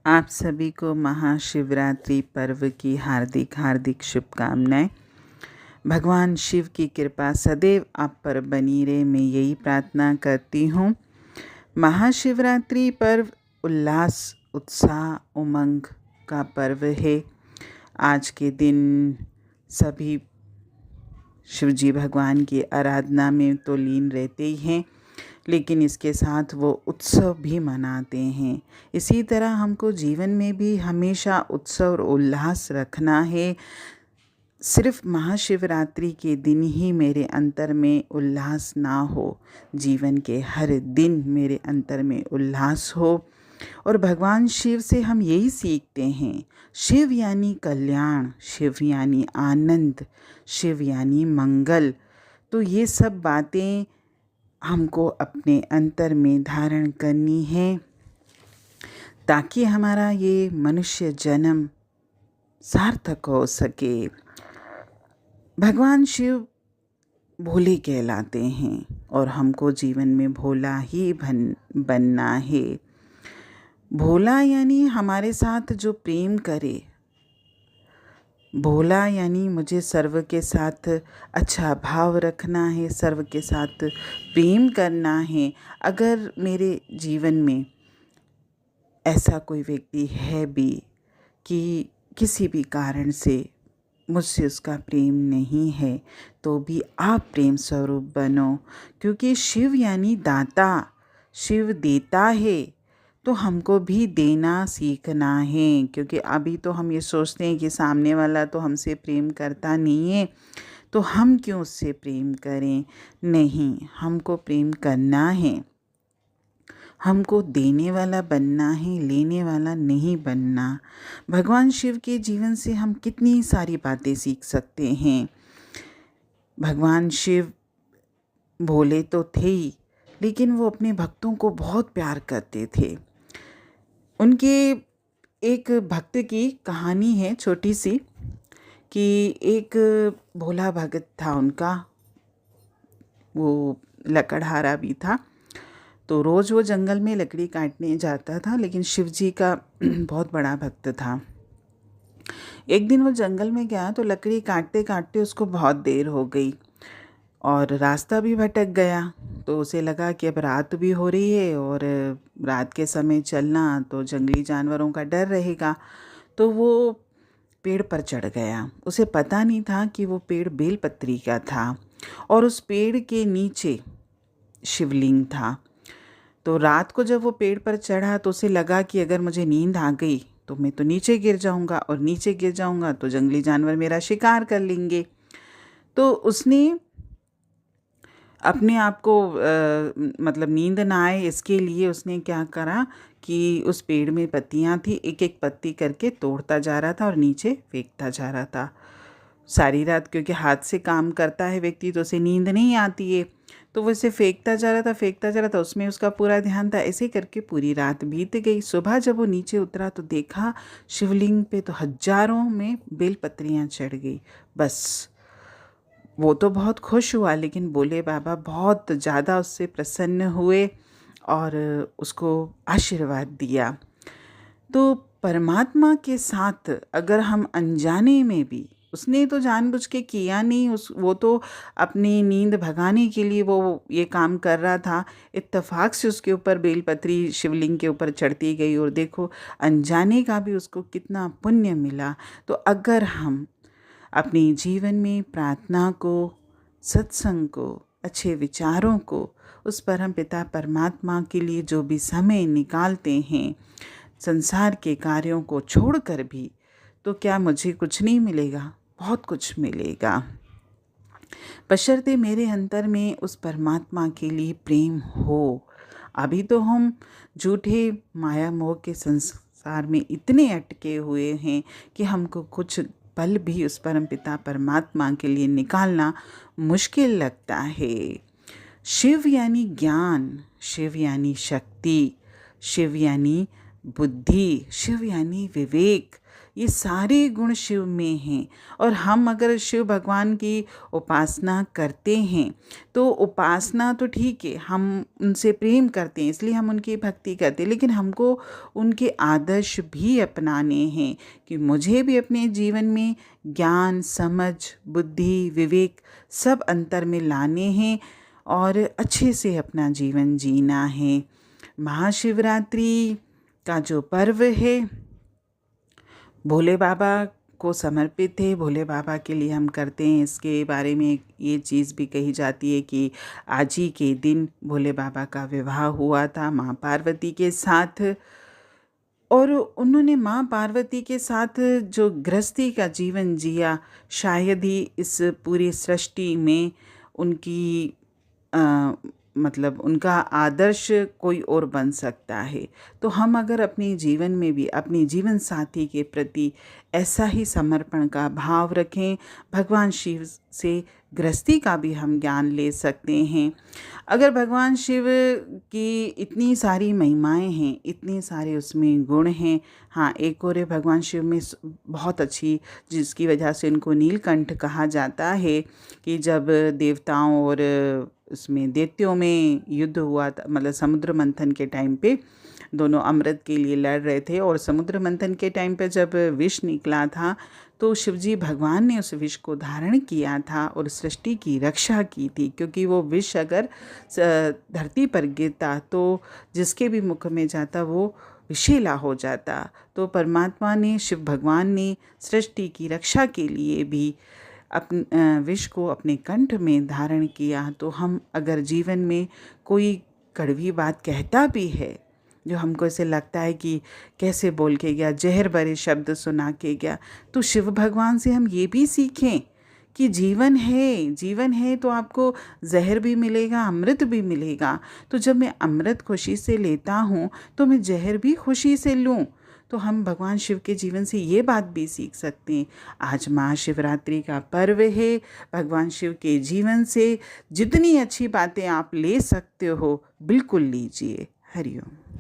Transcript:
आप सभी को महाशिवरात्रि पर्व की हार्दिक हार्दिक शुभकामनाएं। भगवान शिव की कृपा सदैव आप पर बनी रहे, मैं यही प्रार्थना करती हूँ। महाशिवरात्रि पर्व उल्लास, उत्साह, उमंग का पर्व है। आज के दिन सभी शिवजी भगवान की आराधना में तो लीन रहते ही हैं, लेकिन इसके साथ वो उत्सव भी मनाते हैं। इसी तरह हमको जीवन में भी हमेशा उत्सव और उल्लास रखना है। सिर्फ महाशिवरात्रि के दिन ही मेरे अंतर में उल्लास ना हो, जीवन के हर दिन मेरे अंतर में उल्लास हो। और भगवान शिव से हम यही सीखते हैं। शिव यानी कल्याण, शिव यानी आनंद, शिव यानी मंगल। तो ये सब बातें हमको अपने अंतर में धारण करनी है, ताकि हमारा ये मनुष्य जन्म सार्थक हो सके। भगवान शिव भोले कहलाते हैं और हमको जीवन में भोला ही बनना है। भोला यानी हमारे साथ जो प्रेम करे, भोला यानी मुझे सर्व के साथ अच्छा भाव रखना है, सर्व के साथ प्रेम करना है। अगर मेरे जीवन में ऐसा कोई व्यक्ति है भी कि किसी भी कारण से मुझसे उसका प्रेम नहीं है, तो भी आप प्रेम स्वरूप बनो, क्योंकि शिव यानी दाता, शिव देता है। तो हमको भी देना सीखना है, क्योंकि अभी तो हम ये सोचते हैं कि सामने वाला तो हमसे प्रेम करता नहीं है, तो हम क्यों उससे प्रेम करें। नहीं, हमको प्रेम करना है, हमको देने वाला बनना है, लेने वाला नहीं बनना। भगवान शिव के जीवन से हम कितनी सारी बातें सीख सकते हैं। भगवान शिव भोले तो थे ही, लेकिन वो अपने भक्तों को बहुत प्यार करते थे। उनके एक भक्त की कहानी है छोटी सी, कि एक भोला भगत था उनका, वो लकड़हारा भी था। तो रोज़ वो जंगल में लकड़ी काटने जाता था, लेकिन शिवजी का बहुत बड़ा भक्त था। एक दिन वो जंगल में गया तो लकड़ी काटते काटते उसको बहुत देर हो गई और रास्ता भी भटक गया। तो उसे लगा कि अब रात भी हो रही है और रात के समय चलना तो जंगली जानवरों का डर रहेगा। तो वो पेड़ पर चढ़ गया। उसे पता नहीं था कि वो पेड़ बेलपत्री का था और उस पेड़ के नीचे शिवलिंग था। तो रात को जब वो पेड़ पर चढ़ा तो उसे लगा कि अगर मुझे नींद आ गई तो मैं तो नीचे गिर जाऊंगा, और नीचे गिर जाऊंगा तो जंगली जानवर मेरा शिकार कर लेंगे। तो उसने अपने आप को मतलब नींद ना आए इसके लिए उसने क्या करा कि उस पेड़ में पत्तियां थी, एक एक पत्ती करके तोड़ता जा रहा था और नीचे फेंकता जा रहा था। सारी रात क्योंकि हाथ से काम करता है व्यक्ति, तो उसे नींद नहीं आती है, तो वो इसे फेंकता जा रहा था, फेंकता जा रहा था, उसमें उसका पूरा ध्यान था। ऐसे करके पूरी रात बीत गई। सुबह जब वो नीचे उतरा तो देखा शिवलिंग पे तो हजारों में बेलपत्रियां चढ़ गई। बस वो तो बहुत खुश हुआ, लेकिन भोले बाबा बहुत ज़्यादा उससे प्रसन्न हुए और उसको आशीर्वाद दिया। तो परमात्मा के साथ अगर हम अनजाने में भी, उसने तो जानबूझ के किया नहीं, वो तो अपनी नींद भगाने के लिए वो ये काम कर रहा था। इत्तेफाक से उसके ऊपर बेलपत्री शिवलिंग के ऊपर चढ़ती गई और देखो अनजाने का भी उसको कितना पुण्य मिला। तो अगर हम अपने जीवन में प्रार्थना को, सत्संग को, अच्छे विचारों को, उस परम पिता परमात्मा के लिए जो भी समय निकालते हैं, संसार के कार्यों को छोड़कर भी, तो क्या मुझे कुछ नहीं मिलेगा? बहुत कुछ मिलेगा, बशर्ते मेरे अंतर में उस परमात्मा के लिए प्रेम हो। अभी तो हम झूठे माया मोह के संसार में इतने अटके हुए हैं कि हमको कुछ पल भी उस परमपिता परमात्मा के लिए निकालना मुश्किल लगता है। शिव यानी ज्ञान, शिव यानी शक्ति, शिव यानी बुद्धि, शिव यानी विवेक, ये सारे गुण शिव में हैं। और हम अगर शिव भगवान की उपासना करते हैं तो उपासना तो ठीक है, हम उनसे प्रेम करते हैं इसलिए हम उनकी भक्ति करते हैं, लेकिन हमको उनके आदर्श भी अपनाने हैं कि मुझे भी अपने जीवन में ज्ञान, समझ, बुद्धि, विवेक सब अंतर में लाने हैं और अच्छे से अपना जीवन जीना है। महाशिवरात्रि का जो पर्व है भोले बाबा को समर्पित है, भोले बाबा के लिए हम करते हैं। इसके बारे में ये चीज़ भी कही जाती है कि आज ही के दिन भोले बाबा का विवाह हुआ था माँ पार्वती के साथ, और उन्होंने माँ पार्वती के साथ जो गृहस्थी का जीवन जिया, शायद ही इस पूरी सृष्टि में उनकी मतलब उनका आदर्श कोई और बन सकता है। तो हम अगर अपने जीवन में भी अपने जीवन साथी के प्रति ऐसा ही समर्पण का भाव रखें, भगवान शिव से गृहस्थी का भी हम ज्ञान ले सकते हैं। अगर भगवान शिव की इतनी सारी महिमाएं हैं, इतने सारे उसमें गुण हैं, हाँ एक और है भगवान शिव में बहुत अच्छी, जिसकी वजह से उनको नीलकंठ कहा जाता है, कि जब देवताओं और उसमें दैत्यों में युद्ध हुआ था, मतलब समुद्र मंथन के टाइम पे दोनों अमृत के लिए लड़ रहे थे, और समुद्र मंथन के टाइम पे जब विष निकला था तो शिवजी भगवान ने उस विष को धारण किया था और सृष्टि की रक्षा की थी, क्योंकि वो विष अगर धरती पर गिरता तो जिसके भी मुख में जाता वो विषैला हो जाता। तो परमात्मा ने, शिव भगवान ने सृष्टि की रक्षा के लिए भी विष को अपने कंठ में धारण किया। तो हम अगर जीवन में कोई कड़वी बात कहता भी है, जो हमको ऐसे लगता है कि कैसे बोल के गया, जहर भरे शब्द सुना के गया, तो शिव भगवान से हम ये भी सीखें कि जीवन है, जीवन है तो आपको जहर भी मिलेगा, अमृत भी मिलेगा। तो जब मैं अमृत खुशी से लेता हूँ तो मैं जहर भी खुशी से लूँ। तो हम भगवान शिव के जीवन से ये बात भी सीख सकते हैं। आज महाशिवरात्रि का पर्व है, भगवान शिव के जीवन से जितनी अच्छी बातें आप ले सकते हो बिल्कुल लीजिए। हरिओम।